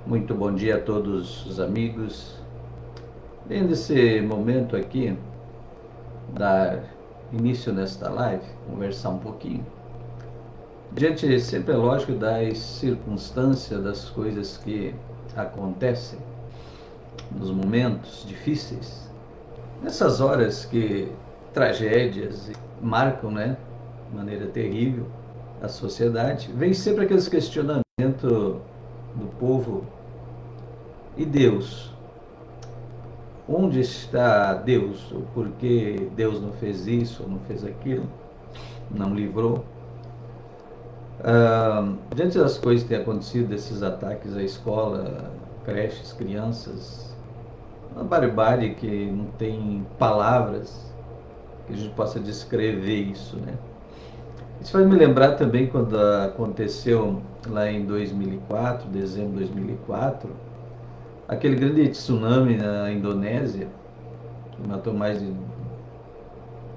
Muito bom dia a todos os amigos. Nesse momento aqui, dar início nesta live, conversar um pouquinho. Diante, sempre é lógico, das circunstâncias, das coisas que acontecem, nos momentos difíceis, nessas horas que tragédias marcam, de maneira terrível, a sociedade, vem sempre aqueles questionamentos do povo: e Deus? Onde está Deus? O porquê Deus não fez isso, ou não fez aquilo, não livrou? Diante das coisas que têm acontecido, desses ataques à escola, creches, crianças, uma barbárie que não tem palavras que a gente possa descrever isso, Isso faz me lembrar também quando aconteceu lá em 2004, dezembro de 2004, aquele grande tsunami na Indonésia, que matou mais de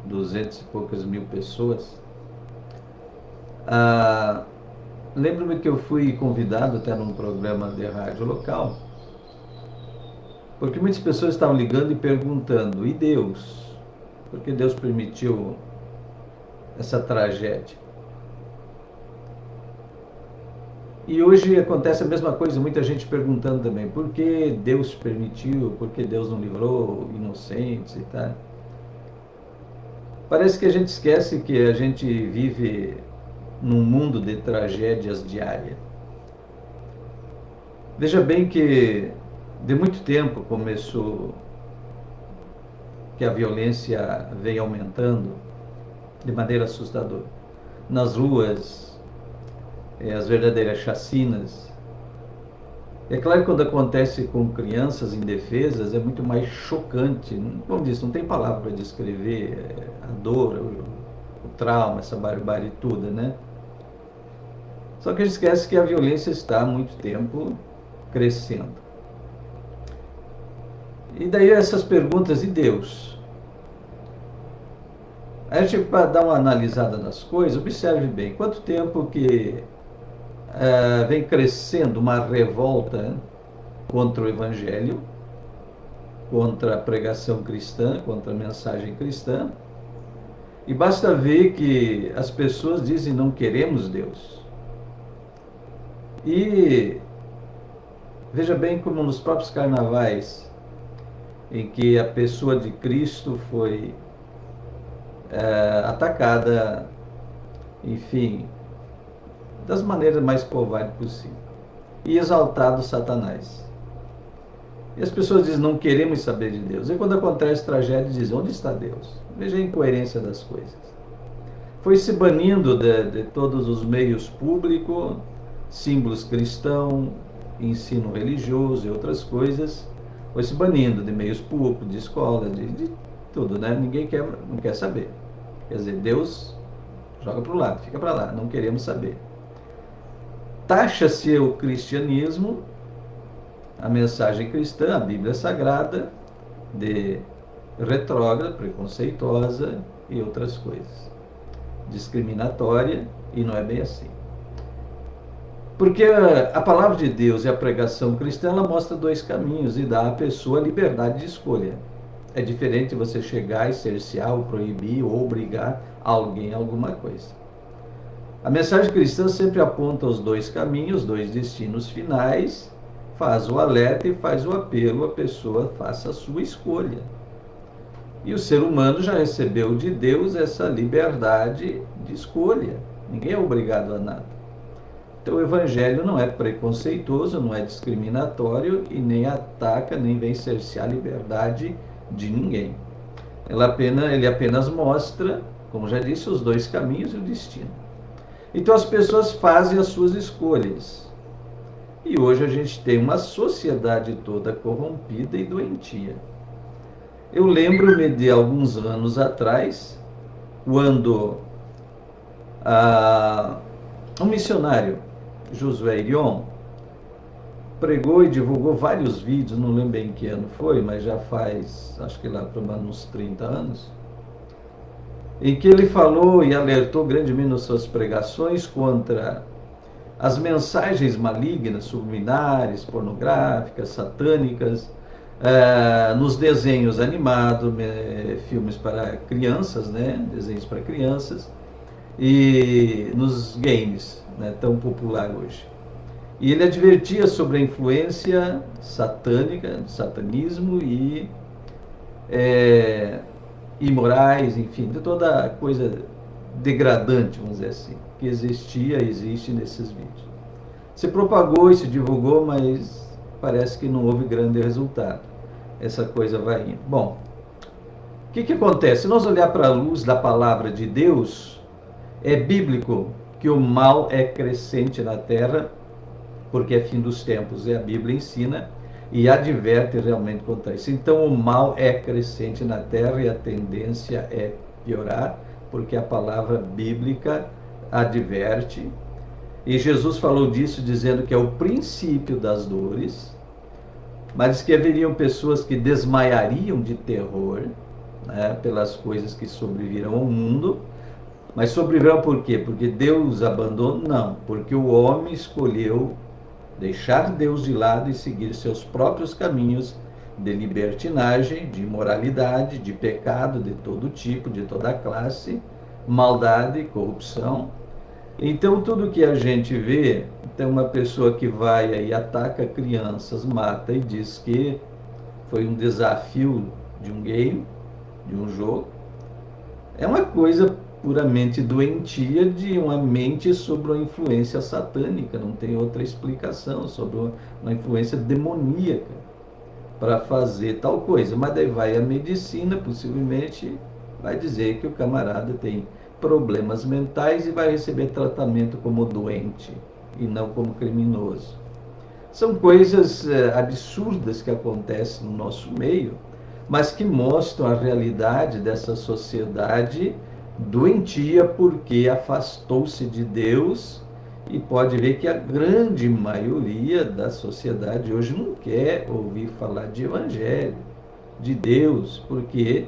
200 e poucas mil pessoas. Lembro-me que eu fui convidado até num programa de rádio local, porque muitas pessoas estavam ligando e perguntando: e Deus? Por que Deus permitiu essa tragédia? E hoje acontece a mesma coisa, muita gente perguntando também: por que Deus permitiu? Por que Deus não livrou inocentes e tal? Parece que a gente esquece que a gente vive num mundo de tragédias diárias. Veja bem que de muito tempo começou que a violência vem aumentando de maneira assustadora. Nas ruas, as verdadeiras chacinas. É claro que quando acontece com crianças indefesas é muito mais chocante. Como disse, não tem palavra para descrever a dor, o trauma, essa barbárie toda, Só que a gente esquece que a violência está há muito tempo crescendo. E daí essas perguntas: e Deus? A gente, para dar uma analisada nas coisas, observe bem quanto tempo que vem crescendo uma revolta contra o Evangelho, contra a pregação cristã, contra a mensagem cristã. E basta ver que as pessoas dizem: não queremos Deus. E veja bem como nos próprios carnavais, em que a pessoa de Cristo foi atacada, enfim, das maneiras mais covardes possível, e exaltado Satanás. E as pessoas dizem: não queremos saber de Deus. E quando acontece tragédia, dizem: onde está Deus? Veja a incoerência das coisas. Foi se banindo de todos os meios públicos, símbolos cristãos, ensino religioso e outras coisas. Foi se banindo de meios públicos, de escola, de tudo, Ninguém não quer saber. Quer dizer, Deus joga para o lado, fica para lá, não queremos saber. Taxa-se o cristianismo, a mensagem cristã, a Bíblia Sagrada, de retrógrada, preconceituosa e outras coisas. Discriminatória, e não é bem assim. Porque a palavra de Deus e a pregação cristã, ela mostra dois caminhos e dá à pessoa a liberdade de escolha. É diferente você chegar e cercear, ou proibir, ou obrigar alguém a alguma coisa. A mensagem cristã sempre aponta os dois caminhos, os dois destinos finais, faz o alerta e faz o apelo, a pessoa faça a sua escolha. E o ser humano já recebeu de Deus essa liberdade de escolha. Ninguém é obrigado a nada. Então o Evangelho não é preconceituoso, não é discriminatório e nem ataca, nem vem cercear a liberdade de ninguém. Ele apenas mostra, como já disse, os dois caminhos e o destino. Então as pessoas fazem as suas escolhas. E hoje a gente tem uma sociedade toda corrompida e doentia. Eu lembro-me de alguns anos atrás, quando um missionário, Josué Irion, pregou e divulgou vários vídeos, não lembro bem que ano foi, mas já faz, acho que lá para uns 30 anos, em que ele falou e alertou grandemente nas suas pregações contra as mensagens malignas, subliminares, pornográficas, satânicas, nos desenhos animados, filmes para crianças, né? Desenhos para crianças, e nos games, né? Tão popular hoje. E ele advertia sobre a influência satânica, satanismo e imorais, enfim, de toda coisa degradante, vamos dizer assim, que existe nesses vídeos. Se propagou e se divulgou, mas parece que não houve grande resultado. Essa coisa vai indo. Bom, o que acontece? Se nós olhar para a luz da palavra de Deus, é bíblico que o mal é crescente na terra, porque é fim dos tempos, a Bíblia ensina e adverte realmente contra isso. Então o mal é crescente na terra e a tendência é piorar, porque a palavra bíblica adverte. E Jesus falou disso dizendo que é o princípio das dores, mas que haveriam pessoas que desmaiariam de terror, né, pelas coisas que sobrevirão ao mundo. Mas sobrevirão por quê? Porque Deus abandonou? Não, porque o homem escolheu deixar Deus de lado e seguir seus próprios caminhos de libertinagem, de imoralidade, de pecado de todo tipo, de toda classe, maldade, corrupção. Então tudo que a gente vê, tem uma pessoa que vai aí, ataca crianças, mata e diz que foi um desafio de um game, de um jogo, é uma coisa puramente doentia de uma mente sobre uma influência satânica, não tem outra explicação, sobre uma influência demoníaca para fazer tal coisa. Mas daí vai a medicina, possivelmente vai dizer que o camarada tem problemas mentais e vai receber tratamento como doente e não como criminoso. São coisas absurdas que acontecem no nosso meio, mas que mostram a realidade dessa sociedade doentia, porque afastou-se de Deus. E pode ver que a grande maioria da sociedade hoje não quer ouvir falar de evangelho, de Deus, porque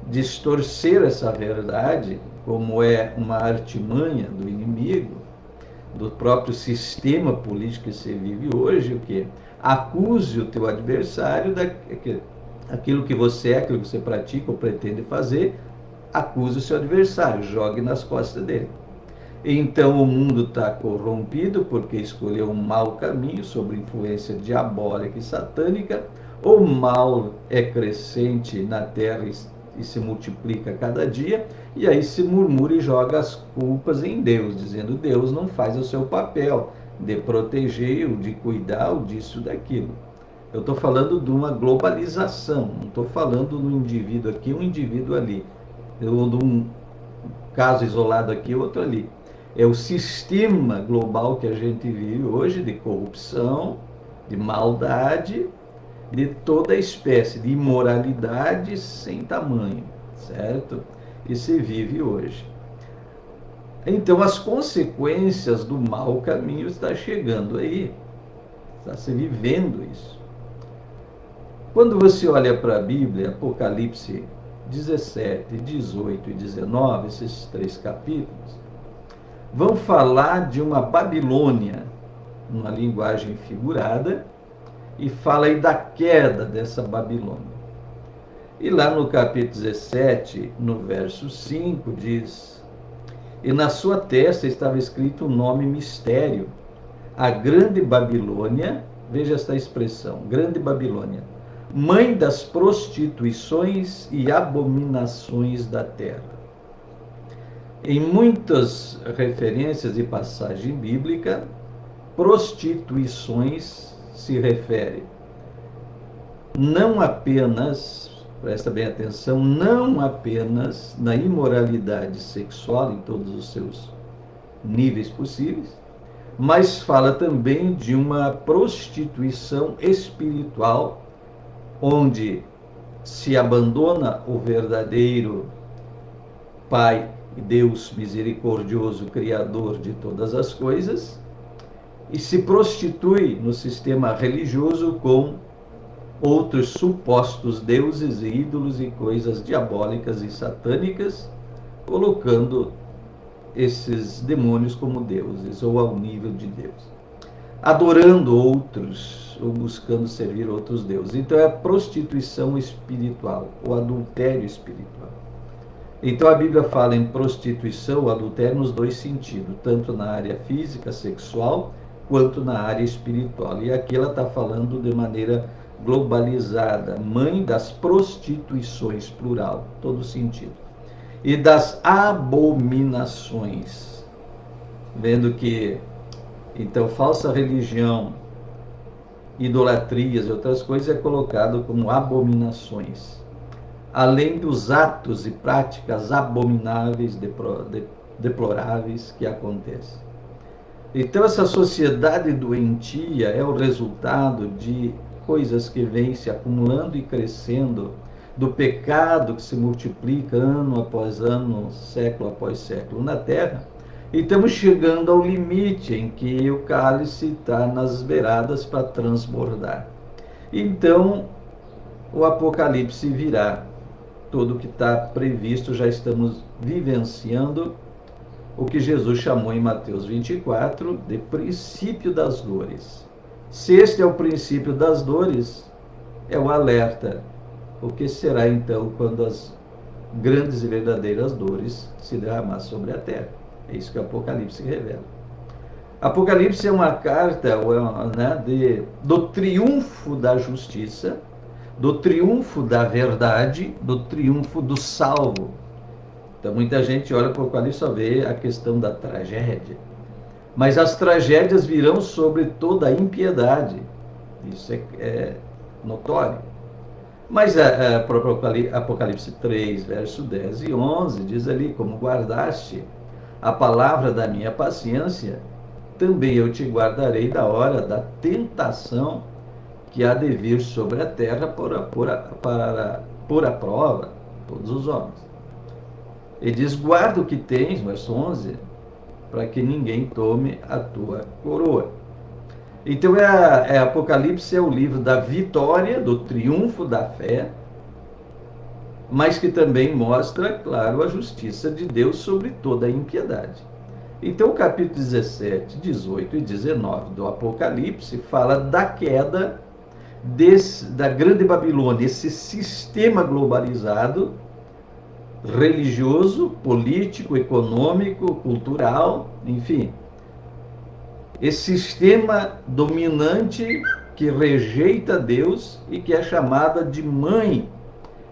distorcer essa verdade, como é uma artimanha do inimigo, do próprio sistema político que você vive hoje, o que? Acuse o teu adversário daquilo que você é, aquilo que você pratica ou pretende fazer, acuse o seu adversário, jogue nas costas dele. Então o mundo está corrompido porque escolheu um mau caminho sob influência diabólica e satânica. O mal é crescente na terra e se multiplica cada dia, e aí se murmura e joga as culpas em Deus, dizendo que Deus não faz o seu papel de proteger, ou de cuidar, ou disso, daquilo. Eu estou falando de uma globalização, não estou falando de um indivíduo aqui, um indivíduo ali, ou de um caso isolado aqui, outro ali. É o sistema global que a gente vive hoje, de corrupção, de maldade, de toda espécie, de imoralidade sem tamanho, certo? E se vive hoje. Então as consequências do mau caminho estão chegando aí, está se vivendo isso. Quando você olha para a Bíblia, Apocalipse 17, 18 e 19, esses 3 capítulos, vão falar de uma Babilônia, uma linguagem figurada, e fala aí da queda dessa Babilônia. E lá no capítulo 17, no verso 5, diz: e na sua testa estava escrito um nome mistério, a grande Babilônia, veja esta expressão, grande Babilônia, mãe das prostituições e abominações da terra. Em muitas referências e passagem bíblica, prostituições se refere não apenas, presta bem atenção, não apenas na imoralidade sexual em todos os seus níveis possíveis, mas fala também de uma prostituição espiritual, onde se abandona o verdadeiro Pai e Deus misericordioso, Criador de todas as coisas, e se prostitui no sistema religioso com outros supostos deuses e ídolos e coisas diabólicas e satânicas, colocando esses demônios como deuses ou ao nível de Deus, adorando outros ou buscando servir outros deuses. Então é a prostituição espiritual, o adultério espiritual. Então a Bíblia fala em prostituição ou adultério nos dois sentidos, tanto na área física, sexual, quanto na área espiritual. E aqui ela está falando de maneira globalizada, mãe das prostituições, plural, todo sentido. E das abominações, vendo que, então, falsa religião, idolatrias e outras coisas é colocado como abominações, além dos atos e práticas abomináveis, deploráveis que acontecem. Então essa sociedade doentia é o resultado de coisas que vêm se acumulando e crescendo, do pecado que se multiplica ano após ano, século após século na Terra. E estamos chegando ao limite em que o cálice está nas beiradas para transbordar. Então o Apocalipse virá. Tudo que está previsto, já estamos vivenciando o que Jesus chamou em Mateus 24 de princípio das dores. Se este é o princípio das dores, é o alerta. O que será então quando as grandes e verdadeiras dores se derramar sobre a terra? É isso que o Apocalipse revela. Apocalipse é uma carta, né, do triunfo da justiça, do triunfo da verdade, do triunfo do salvo. Então muita gente olha para o Apocalipse e só vê a questão da tragédia. Mas as tragédias virão sobre toda a impiedade. Isso é notório. Mas a própria Apocalipse 3, verso 10 e 11, diz ali: como guardaste a palavra da minha paciência, também eu te guardarei da hora da tentação que há de vir sobre a terra para pôr à prova todos os homens. Ele diz: guarda o que tens, verso 11, para que ninguém tome a tua coroa. Então Apocalipse é o livro da vitória, do triunfo da fé, mas que também mostra, claro, a justiça de Deus sobre toda a impiedade. Então o capítulo 17, 18 e 19 do Apocalipse fala da queda da grande Babilônia, esse sistema globalizado, religioso, político, econômico, cultural, enfim. Esse sistema dominante que rejeita Deus e que é chamada de mãe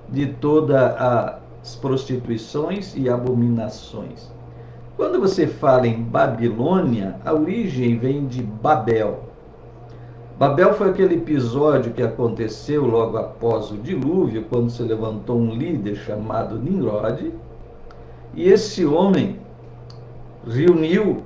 de todas as prostituições e abominações. Quando você fala em Babilônia, a origem vem de Babel. Babel foi aquele episódio que aconteceu logo após o dilúvio, quando se levantou um líder chamado Nimrod, e esse homem reuniu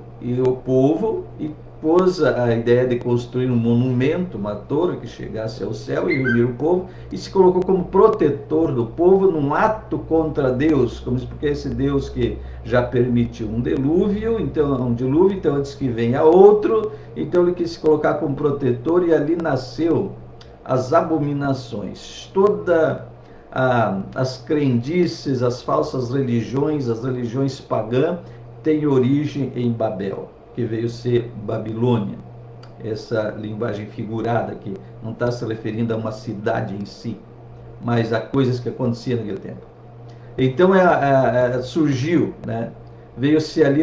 o povo e pôs a ideia de construir um monumento, uma torre que chegasse ao céu, e reunir o povo, e se colocou como protetor do povo num ato contra Deus, como porque esse Deus que já permitiu um dilúvio, então antes que venha outro, então ele quis se colocar como protetor, e ali nasceu as abominações, toda as crendices, as falsas religiões, as religiões pagãs, têm origem em Babel, que veio ser Babilônia. Essa linguagem figurada que não está se referindo a uma cidade em si, mas a coisas que aconteciam naquele tempo. Então surgiu, né? Veio-se ali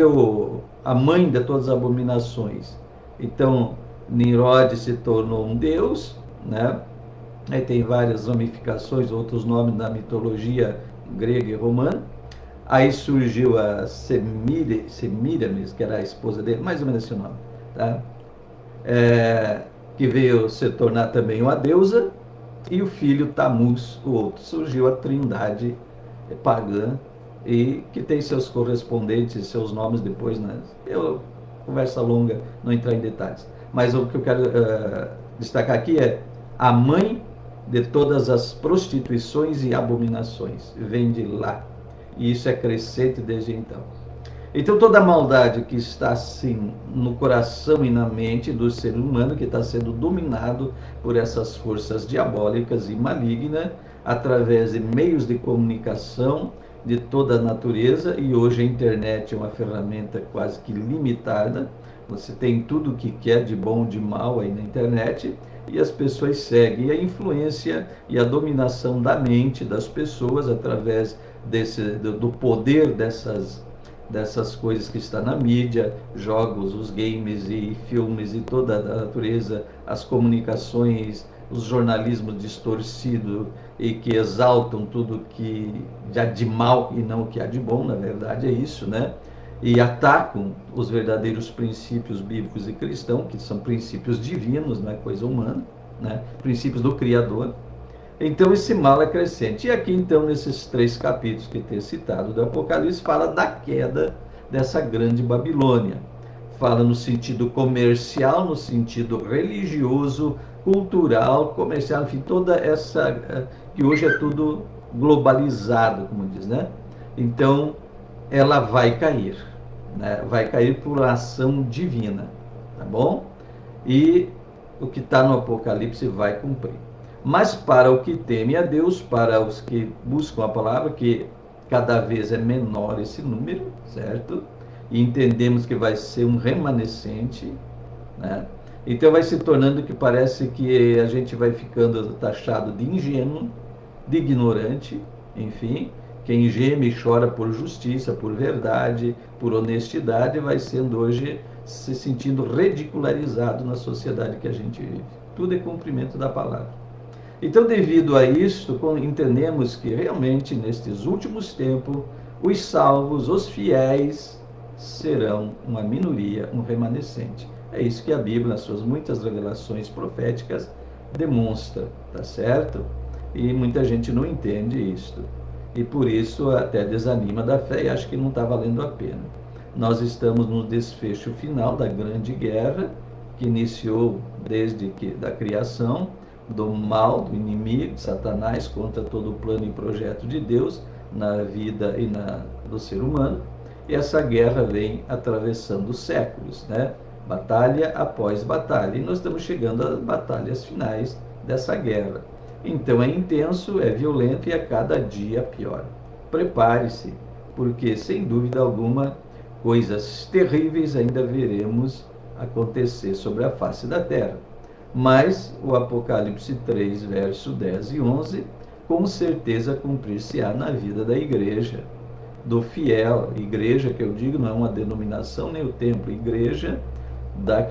a mãe de todas as abominações. Então Nimrod se tornou um deus, né? Aí tem várias ramificações, outros nomes na mitologia grega e romana. Aí surgiu a Semíramis, que era a esposa dele, mais ou menos esse nome, tá? Que veio se tornar também uma deusa, e o filho Tamuz, o outro. Surgiu a trindade pagã, e que tem seus correspondentes, seus nomes depois, né? Conversa longa, não entrar em detalhes. Mas o que eu quero destacar aqui é a mãe de todas as prostituições e abominações, vem de lá. E isso é crescente desde então. Então toda a maldade que está assim no coração e na mente do ser humano, que está sendo dominado por essas forças diabólicas e malignas, através de meios de comunicação de toda a natureza, e hoje a internet é uma ferramenta quase que limitada. Você tem tudo o que quer de bom, de mal aí na internet, e as pessoas seguem. E a influência e a dominação da mente das pessoas através do poder dessas coisas que está na mídia, jogos, os games e filmes e toda a natureza, as comunicações, os jornalismos distorcidos e que exaltam tudo que há de mal e não o que há de bom, na verdade é isso, né? E atacam os verdadeiros princípios bíblicos e cristãos, que são princípios divinos, não é coisa humana, né? Princípios do Criador. Então esse mal é crescente. E aqui então, nesses 3 capítulos que tem citado do Apocalipse, fala da queda dessa grande Babilônia. Fala no sentido comercial, no sentido religioso, cultural, comercial, enfim, toda essa, que hoje é tudo globalizado, como diz, né? Então, ela vai cair, né? Vai cair por ação divina, tá bom? E o que está no Apocalipse vai cumprir. Mas para o que teme a Deus, para os que buscam a palavra, que cada vez é menor esse número, certo? E entendemos que vai ser um remanescente, né? Então vai se tornando que parece que a gente vai ficando taxado de ingênuo, de ignorante, enfim. Quem geme e chora por justiça, por verdade, por honestidade, vai sendo hoje se sentindo ridicularizado na sociedade que a gente vive. Tudo é cumprimento da palavra. Então, devido a isto, entendemos que realmente nestes últimos tempos, os salvos, os fiéis, serão uma minoria, um remanescente. É isso que a Bíblia, nas suas muitas revelações proféticas, demonstra, tá certo? E muita gente não entende isto. E por isso até desanima da fé e acha que não está valendo a pena. Nós estamos no desfecho final da grande guerra, que iniciou desde da criação, do mal, do inimigo, de Satanás, contra todo o plano e projeto de Deus na vida e do ser humano. E essa guerra vem atravessando os séculos, né? Batalha após batalha. E nós estamos chegando às batalhas finais dessa guerra. Então é intenso, é violento e a cada dia pior. Prepare-se, porque sem dúvida alguma, coisas terríveis ainda veremos acontecer sobre a face da terra. Mas o Apocalipse 3, verso 10 e 11, com certeza cumprir-se-á na vida da igreja, do fiel. Igreja, que eu digo, não é uma denominação nem o templo, igreja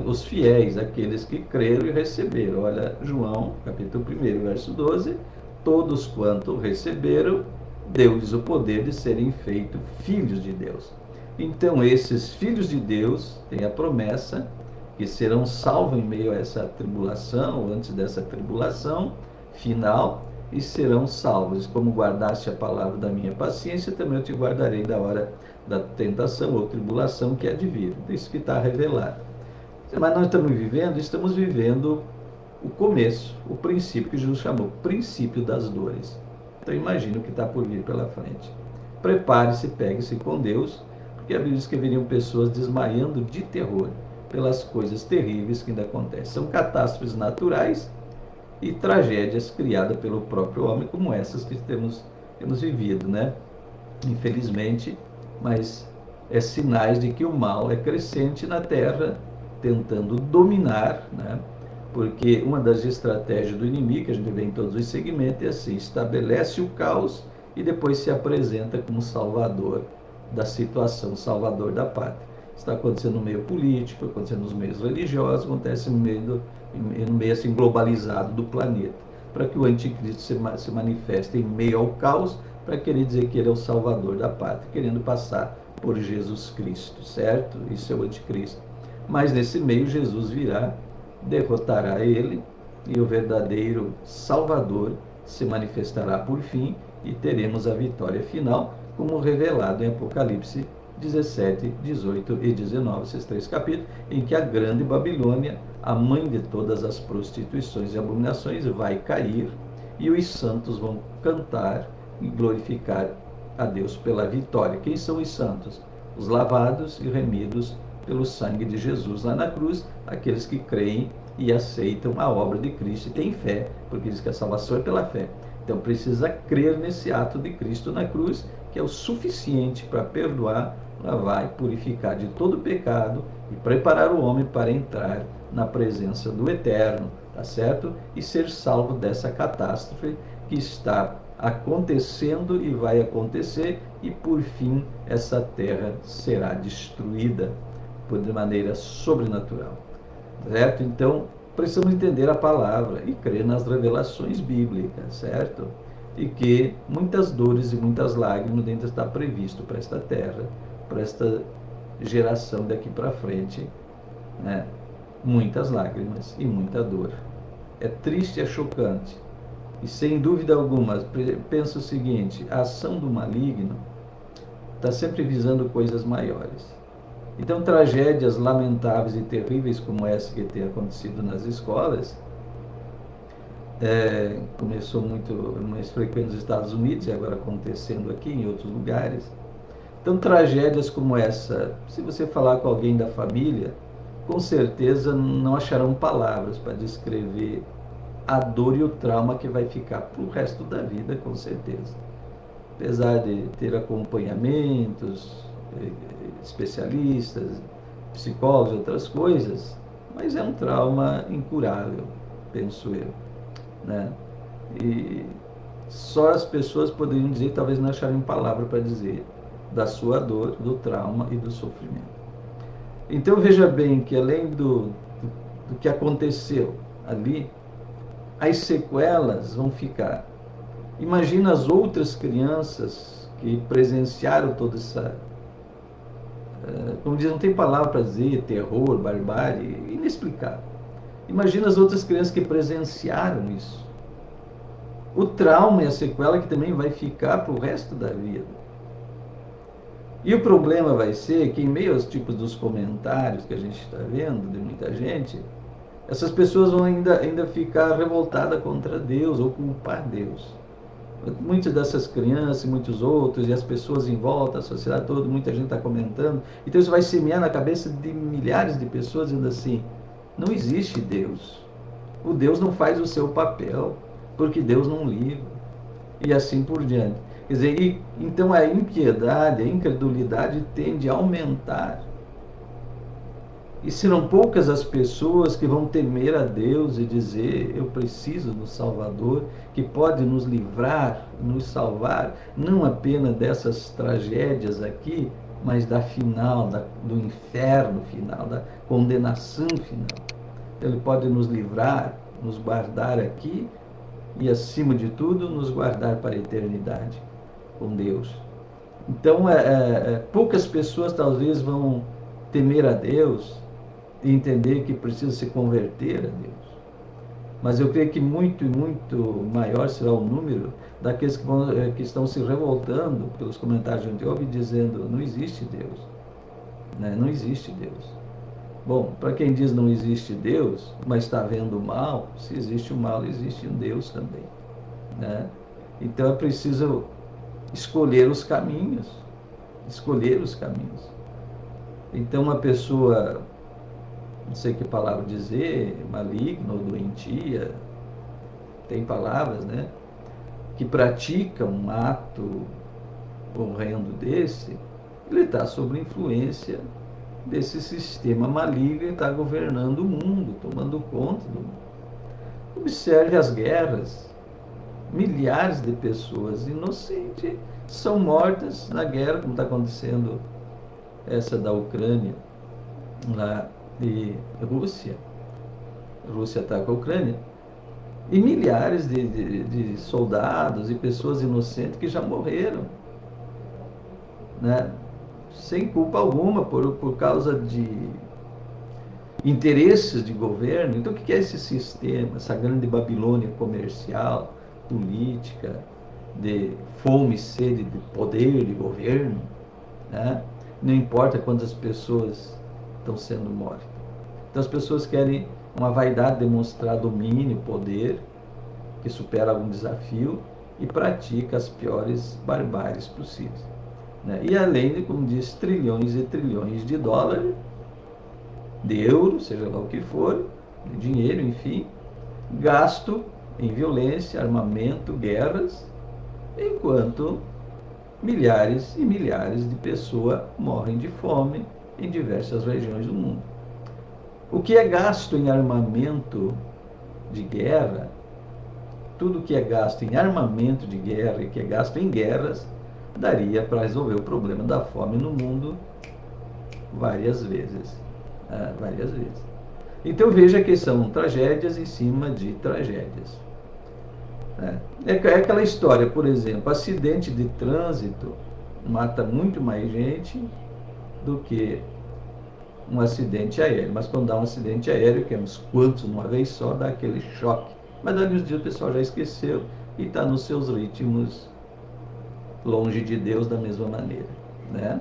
os fiéis, aqueles que creram e receberam. Olha, João, capítulo 1, verso 12, todos quanto receberam, deu-lhes o poder de serem feitos filhos de Deus. Então, esses filhos de Deus têm a promessa que serão salvos em meio a essa tribulação, ou antes dessa tribulação final, e serão salvos. Como guardaste a palavra da minha paciência, também eu te guardarei da hora da tentação ou tribulação que há de vir. Isso que está revelado. Mas nós estamos vivendo o começo, o princípio que Jesus chamou, princípio das dores. Então imagine o que está por vir pela frente. Prepare-se, pegue-se com Deus, porque a Bíblia diz que viriam pessoas desmaiando de terror pelas coisas terríveis que ainda acontecem. São catástrofes naturais e tragédias criadas pelo próprio homem, como essas que temos vivido, né? Infelizmente, mas é sinais de que o mal é crescente na terra, tentando dominar, né? Porque uma das estratégias do inimigo, que a gente vê em todos os segmentos, é assim: estabelece o caos e depois se apresenta como salvador da situação, salvador da pátria. Está acontecendo no meio político, acontecendo nos meios religiosos, acontece no meio assim, globalizado do planeta, para que o anticristo se manifeste em meio ao caos, para querer dizer que ele é o salvador da pátria, querendo passar por Jesus Cristo, certo? Isso é o anticristo. Mas nesse meio Jesus virá, derrotará ele, e o verdadeiro Salvador se manifestará por fim, e teremos a vitória final, como revelado em Apocalipse 17, 18 e 19, esses 3 capítulos, em que a grande Babilônia, a mãe de todas as prostituições e abominações, vai cair, e os santos vão cantar e glorificar a Deus pela vitória. Quem são os santos? Os lavados e remidos pelo sangue de Jesus lá na cruz, aqueles que creem e aceitam a obra de Cristo e têm fé, porque diz que a salvação é pela fé. Então precisa crer nesse ato de Cristo na cruz, que é o suficiente para perdoar, lavar e purificar de todo pecado e preparar o homem para entrar na presença do Eterno, tá certo? E ser salvo dessa catástrofe que está acontecendo e vai acontecer, e por fim essa terra será destruída de maneira sobrenatural, certo? Então precisamos entender a palavra e crer nas revelações bíblicas, certo? E que muitas dores e muitas lágrimas ainda está previsto para esta terra, para esta geração daqui para frente, né? Muitas lágrimas e muita dor. É triste, é chocante. E sem dúvida alguma, pensa o seguinte: a ação do maligno está sempre visando coisas maiores. Então, tragédias lamentáveis e terríveis como essa que tem acontecido nas escolas, começou muito mais frequente nos Estados Unidos e agora acontecendo aqui em outros lugares. Então, tragédias como essa, se você falar com alguém da família, com certeza não acharão palavras para descrever a dor e o trauma que vai ficar para o resto da vida, com certeza. Apesar de ter acompanhamentos, especialistas, psicólogos e outras coisas, mas é um trauma incurável, penso eu, né? E só as pessoas poderiam dizer, talvez não acharem palavra para dizer, da sua dor, do trauma e do sofrimento. Então veja bem que além do que aconteceu ali, as sequelas vão ficar. Imagina as outras crianças que presenciaram toda essa, como diz, não tem palavra para dizer, terror, barbárie, inexplicável. Imagina as outras crianças que presenciaram isso. O trauma e a sequela que também vai ficar para o resto da vida. E o problema vai ser que, em meio aos tipos dos comentários que a gente está vendo, de muita gente, essas pessoas vão ainda ficar revoltadas contra Deus ou culpar Deus. Muitas dessas crianças e muitos outros, e as pessoas em volta, a sociedade toda, muita gente está comentando. Então isso vai semear na cabeça de milhares de pessoas, dizendo assim: não existe Deus. O Deus não faz o seu papel, porque Deus não livra. E assim por diante. Quer dizer, então a impiedade, a incredulidade tende a aumentar. E serão poucas as pessoas que vão temer a Deus e dizer: eu preciso do Salvador, que pode nos livrar, nos salvar, não apenas dessas tragédias aqui, mas da final, do inferno final, da condenação final. Ele pode nos livrar, nos guardar aqui e, acima de tudo, nos guardar para a eternidade com Deus. Então, poucas pessoas talvez vão temer a Deus e entender que precisa se converter a Deus. Mas eu creio que muito e muito maior será o número daqueles que estão se revoltando pelos comentários que a gente ouve, dizendo: não existe Deus, né? Não existe Deus. Bom, para quem diz não existe Deus, mas está vendo o mal, se existe o mal, existe um Deus também, né? Então é preciso escolher os caminhos, escolher os caminhos. Então uma pessoa, não sei que palavra dizer, maligna ou doentia, tem palavras, né, que pratica um ato horrendo desse, ele está sob influência desse sistema maligno e está governando o mundo, tomando conta do mundo. Observe as guerras. Milhares de pessoas inocentes são mortas na guerra, como está acontecendo essa da Ucrânia, lá de Rússia. Rússia ataca a Ucrânia. E milhares de soldados e pessoas inocentes que já morreram, né? Sem culpa alguma, por causa de interesses de governo. Então o que é esse sistema, essa grande Babilônia comercial, política, de fome e sede de poder, de governo, né? Não importa quantas pessoas estão sendo mortas. Então as pessoas querem uma vaidade, demonstrar domínio, poder, que supera algum desafio e pratica as piores barbáries possíveis, né? E além de, como diz, trilhões e trilhões de dólares, de euros, seja lá o que for, de dinheiro, enfim, gasto em violência, armamento, guerras, enquanto milhares e milhares de pessoas morrem de fome em diversas regiões do mundo. O que é gasto em armamento de guerra, tudo que é gasto em armamento de guerra e que é gasto em guerras, daria para resolver o problema da fome no mundo várias vezes. Várias vezes. Então veja que são tragédias em cima de tragédias. É aquela história, por exemplo, acidente de trânsito mata muito mais gente do que um acidente aéreo. Mas quando dá um acidente aéreo, que é uns quantos numa vez só, dá aquele choque. Mas dali uns dias o pessoal já esqueceu e está nos seus ritmos longe de Deus da mesma maneira, né?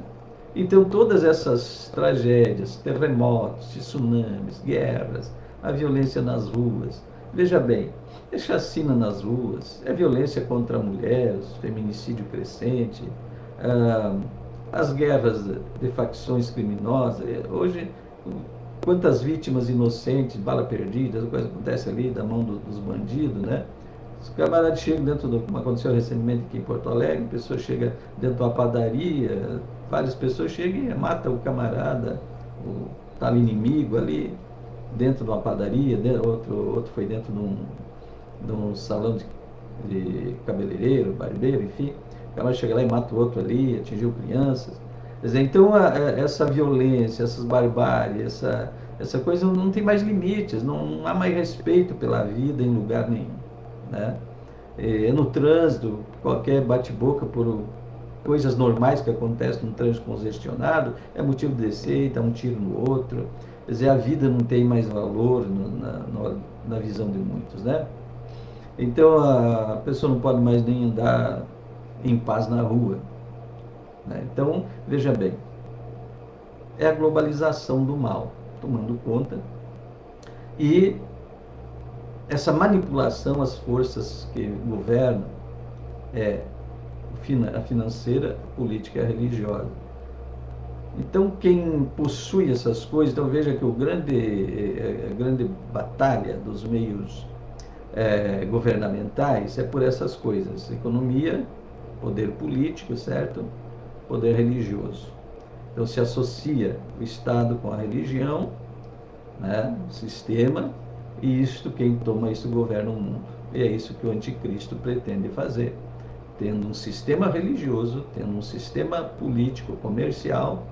Então todas essas tragédias, terremotos, tsunamis, guerras, a violência nas ruas, veja bem, é chacina nas ruas, é violência contra a mulher, feminicídio crescente, as guerras de facções criminosas. Hoje, quantas vítimas inocentes, bala perdida, coisa acontece ali da mão dos bandidos, né? Os camaradas chegam dentro do, como aconteceu recentemente aqui em Porto Alegre, a pessoa chega dentro de uma padaria, várias pessoas chegam e matam o camarada, está ali inimigo ali, dentro de uma padaria, outro foi dentro de um salão de cabeleireiro, barbeiro, enfim, o camarada chega lá e mata o outro ali, atingiu crianças. Quer dizer, então essa violência, essas barbáries, essa coisa não tem mais limites, não há mais respeito pela vida em lugar nenhum. Né? No trânsito, qualquer bate-boca por coisas normais que acontecem no trânsito congestionado é motivo de descer e dar um tiro no outro. Quer dizer, a vida não tem mais valor na visão de muitos, né? Então a pessoa não pode mais nem andar em paz na rua, né? Então, veja bem, é a globalização do mal tomando conta e essa manipulação às forças que governam a financeira, a política e a religiosa. Então, quem possui essas coisas, então veja que a grande batalha dos meios governamentais é por essas coisas: economia, poder político, certo? Poder religioso. Então, se associa o Estado com a religião, né? O sistema. E isto, quem toma isso governa o mundo. E é isso que o anticristo pretende fazer. Tendo um sistema religioso, tendo um sistema político, comercial,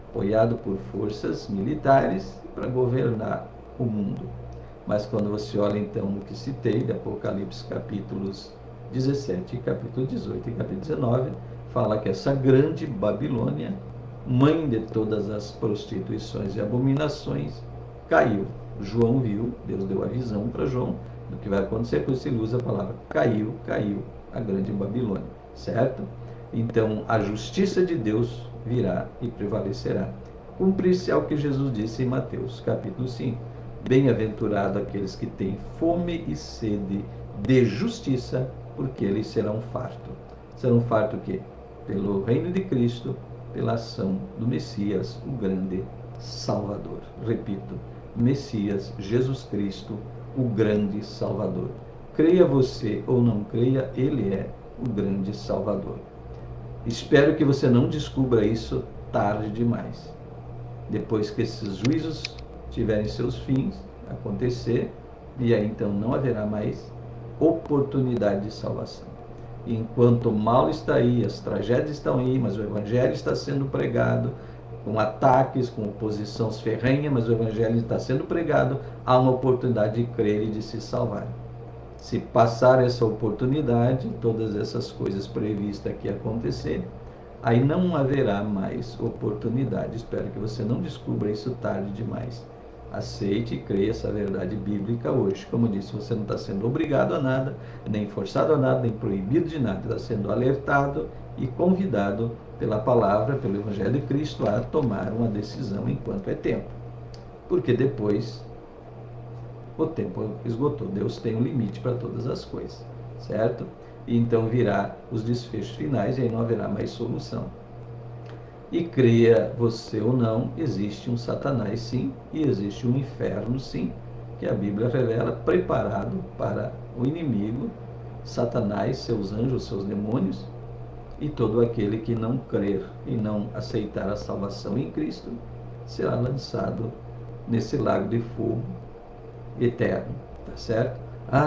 apoiado por forças militares, para governar o mundo. Mas quando você olha então no que citei, de Apocalipse capítulos 17, capítulo 18 e capítulo 19, fala que essa grande Babilônia, mãe de todas as prostituições e abominações, caiu. João viu, Deus deu a visão para João do que vai acontecer, por isso ele usa a palavra caiu a grande Babilônia, certo? Então a justiça de Deus virá e prevalecerá. Cumprir-se ao que Jesus disse em Mateus capítulo 5: bem-aventurado aqueles que têm fome e sede de justiça, porque eles serão fartos. Serão fartos o quê? Pelo reino de Cristo, pela ação do Messias, o grande Salvador. Repito, Messias, Jesus Cristo, o grande Salvador. Creia você ou não creia, Ele é o grande Salvador. Espero que você não descubra isso tarde demais. Depois que esses juízos tiverem seus fins acontecer, e aí então não haverá mais oportunidade de salvação. Enquanto o mal está aí, as tragédias estão aí, mas o Evangelho está sendo pregado, com ataques, com oposição ferrenha, mas o Evangelho está sendo pregado, há uma oportunidade de crer e de se salvar. Se passar essa oportunidade, todas essas coisas previstas aqui acontecerem, aí não haverá mais oportunidade. Espero que você não descubra isso tarde demais. Aceite e creia essa verdade bíblica hoje. Como disse, você não está sendo obrigado a nada, nem forçado a nada, nem proibido de nada. Está sendo alertado e convidado pela palavra, pelo Evangelho de Cristo, a tomar uma decisão enquanto é tempo. Porque depois o tempo esgotou. Deus tem um limite para todas as coisas, certo? E então virá os desfechos finais e aí não haverá mais solução. E creia você ou não, existe um Satanás sim, e existe um inferno sim, que a Bíblia revela, preparado para o inimigo, Satanás, seus anjos, seus demônios, e todo aquele que não crer e não aceitar a salvação em Cristo será lançado nesse lago de fogo eterno, tá certo?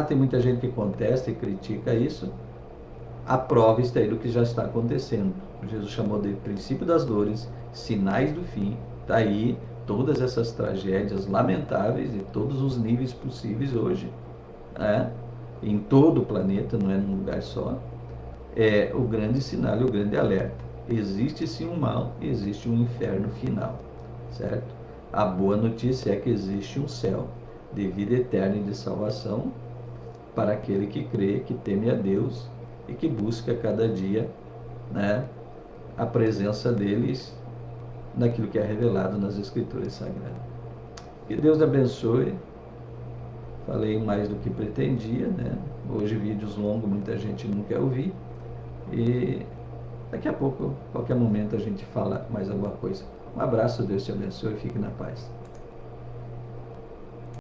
Tem muita gente que contesta e critica isso. A prova está aí do que já está acontecendo. Jesus chamou de princípio das dores, sinais do fim. Está aí todas essas tragédias lamentáveis de todos os níveis possíveis hoje, né? Em todo o planeta, não é num lugar só. É o grande sinal e o grande alerta. Existe sim um mal, existe um inferno final, certo? A boa notícia é que existe um céu de vida eterna e de salvação para aquele que crê, que teme a Deus e que busca cada dia, né, a presença deles naquilo que é revelado nas Escrituras Sagradas. Que Deus abençoe. Falei mais do que pretendia, né? Hoje vídeos longos, muita gente não quer ouvir. E daqui a pouco, qualquer momento, a gente fala mais alguma coisa. Um abraço, Deus te abençoe e fique na paz.